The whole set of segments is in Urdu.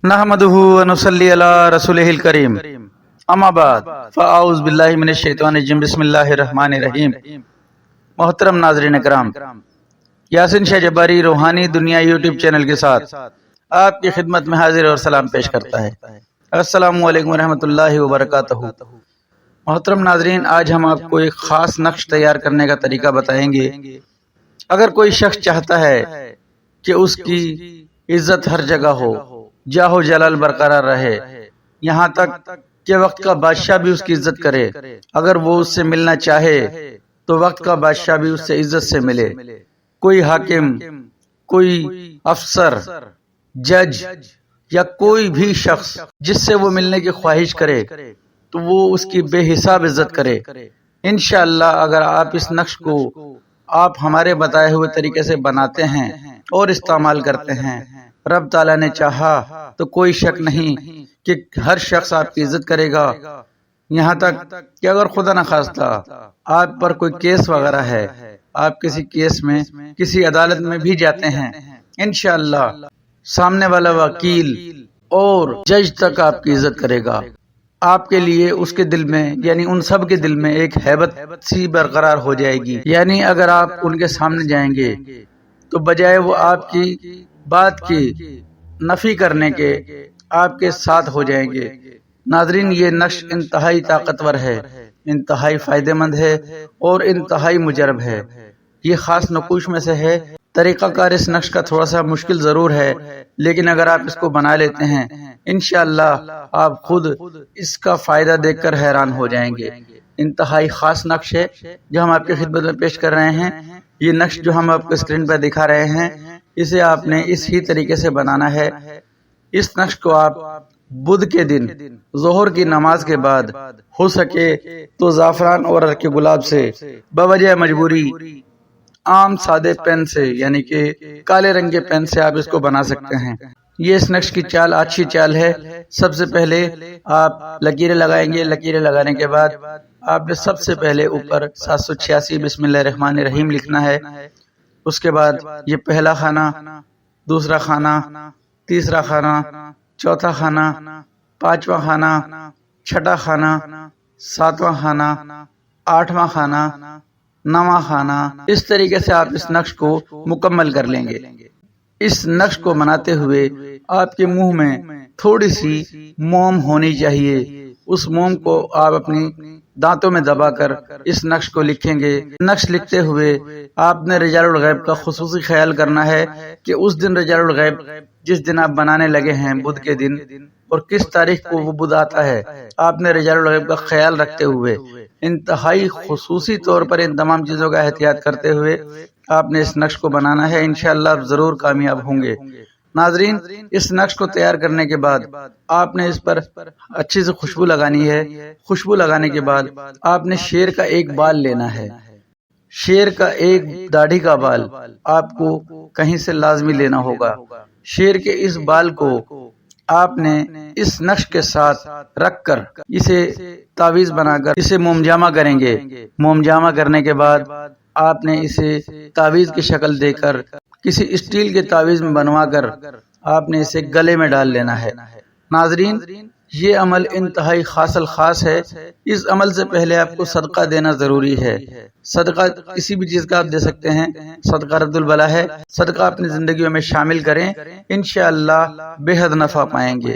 نحمدہ ونصلی علی رسولہ الکریم اما بعد فاعوذ باللہ من الشیطان الرجیم بسم اللہ الرحمن الرحیم۔ محترم ناظرین اکرام، یاسین شاہ جباری روحانی دنیا یوٹیوب چینل کے ساتھ آپ کی خدمت میں حاضر اور سلام پیش کرتا ہے۔ السلام علیکم ورحمۃ اللہ وبرکاتہ۔ محترم ناظرین، آج ہم آپ کو ایک خاص نقش تیار کرنے کا طریقہ بتائیں گے۔ اگر کوئی شخص چاہتا ہے کہ اس کی عزت ہر جگہ ہو، جاہ و جلال برقرار رہے، یہاں تک کہ وقت کا بادشاہ بھی اس کی عزت کرے، اگر وہ اس سے ملنا چاہے تو وقت کا بادشاہ بھی اس سے عزت سے ملے، کوئی حاکم، کوئی افسر، جج یا کوئی بھی شخص جس سے وہ ملنے کی خواہش کرے تو وہ اس کی بے حساب عزت کرے۔ انشاءاللہ اگر آپ اس نقش کو آپ ہمارے بتائے ہوئے طریقے سے بناتے ہیں اور استعمال کرتے ہیں، رب تعالیٰ نے چاہا تو کوئی شک نہیں کہ ہر شخص آپ کی عزت کرے گا، یہاں تک کہ اگر خدا نخواستہ آپ پر کوئی کیس وغیرہ ہے، آپ کسی کیس میں کسی عدالت میں بھی جاتے ہیں، انشاءاللہ سامنے والا وکیل اور جج تک آپ کی عزت کرے گا۔ آپ کے لیے اس کے دل میں، یعنی ان سب کے دل میں ایک ہیبت سی برقرار ہو جائے گی، یعنی اگر آپ ان کے سامنے جائیں گے تو بجائے وہ آپ کی بات کی نفی کرنے کے آپ کے ساتھ ہو جائیں گے۔ ناظرین، یہ نقش انتہائی طاقتور ہے، انتہائی فائدہ مند ہے اور انتہائی مجرب ہے۔ یہ خاص نقوش میں سے ہے۔ طریقہ کار اس نقش کا تھوڑا سا مشکل ضرور ہے، لیکن اگر آپ اس کو بنا لیتے ہیں انشاءاللہ آپ خود اس کا فائدہ دیکھ کر حیران ہو جائیں گے۔ انتہائی خاص نقش ہے جو ہم آپ کی خدمت میں پیش کر رہے ہیں۔ یہ نقش جو ہم آپ کو اسکرین پر دکھا رہے ہیں، اسے آپ نے اس ہی طریقے سے بنانا ہے۔ اس نقش کو آپ بدھ کے دن ظہر کی نماز کے بعد ہو سکے تو زعفران اور عرق گلاب سے بوجہ مجبوری عام سادے پین سے، یعنی کہ کالے رنگ کے پین سے آپ اس کو بنا سکتے ہیں۔ یہ اس نقش کی چال اچھی چال ہے۔ سب سے پہلے آپ لکیریں لگائیں گے، لکیریں لگانے کے بعد آپ نے سب سے پہلے اوپر 786 بسم اللہ الرحمن الرحیم لکھنا ہے۔ اس کے بعد یہ پہلا خانہ، دوسرا خانہ، تیسرا خانہ، چوتھا خانہ، پانچواں خانہ، چھٹا خانہ، ساتواں خانہ، آٹھواں خانہ، نواں خانہ، اس طریقے سے آپ اس نقش کو مکمل کر لیں گے۔ اس نقش کو بناتے ہوئے آپ کے منہ میں تھوڑی سی موم ہونی چاہیے۔ اس موم کو آپ اپنی دانتوں میں دبا کر اس نقش کو لکھیں گے۔ نقش لکھتے ہوئے آپ نے رجال الغیب کا خصوصی خیال کرنا ہے کہ اس دن رجال الغیب جس دن آپ بنانے لگے ہیں بدھ کے دن، اور کس تاریخ کو وہ بدھ آتا ہے، آپ نے رجال الغیب کا خیال رکھتے ہوئے انتہائی خصوصی طور پر ان تمام چیزوں کا احتیاط کرتے ہوئے آپ نے اس نقش کو بنانا ہے۔ انشاءاللہ آپ ضرور کامیاب ہوں گے۔ ناظرین، اس نقش کو تیار کرنے کے بعد آپ نے اس پر اچھی سے خوشبو لگانی ہے۔ خوشبو لگانے کے بعد آپ نے شیر کا ایک بال لینا ہے۔ شیر کا ایک داڑھی کا بال آپ کو کہیں سے لازمی لینا ہوگا۔ شیر کے اس بال کو آپ نے اس نقش کے ساتھ رکھ کر اسے تعویذ بنا کر اسے مومجامہ کریں گے۔ مومجامہ کرنے کے بعد آپ نے اسے تعویذ کی شکل دے کر کسی اسٹیل کے تعویذ میں بنوا کر آپ نے اسے گلے میں ڈال لینا ہے۔ ناظرین، یہ عمل انتہائی خاص الخاص ہے۔ اس عمل سے پہلے آپ کو صدقہ دینا ضروری ہے۔ صدقہ کسی بھی چیز کا آپ دے سکتے ہیں، صدقہ رد البلا ہے۔ صدقہ اپنی زندگیوں میں شامل کریں، انشاءاللہ بے حد نفع پائیں گے۔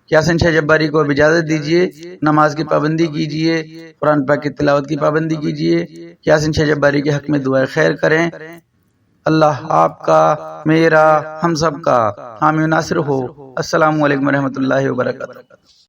یاسین شاہ جباری کو اب اجازت دیجیے، نماز کی پابندی کیجیے، قرآن پاک کی تلاوت کی پابندی کیجیے، یاسین شاہ جباری کے حق میں دعائیں خیر کریں۔ اللہ آپ کا، میرا، ہم سب کا حامی و ناصر ہو۔ السلام علیکم ورحمۃ اللہ وبرکاتہ۔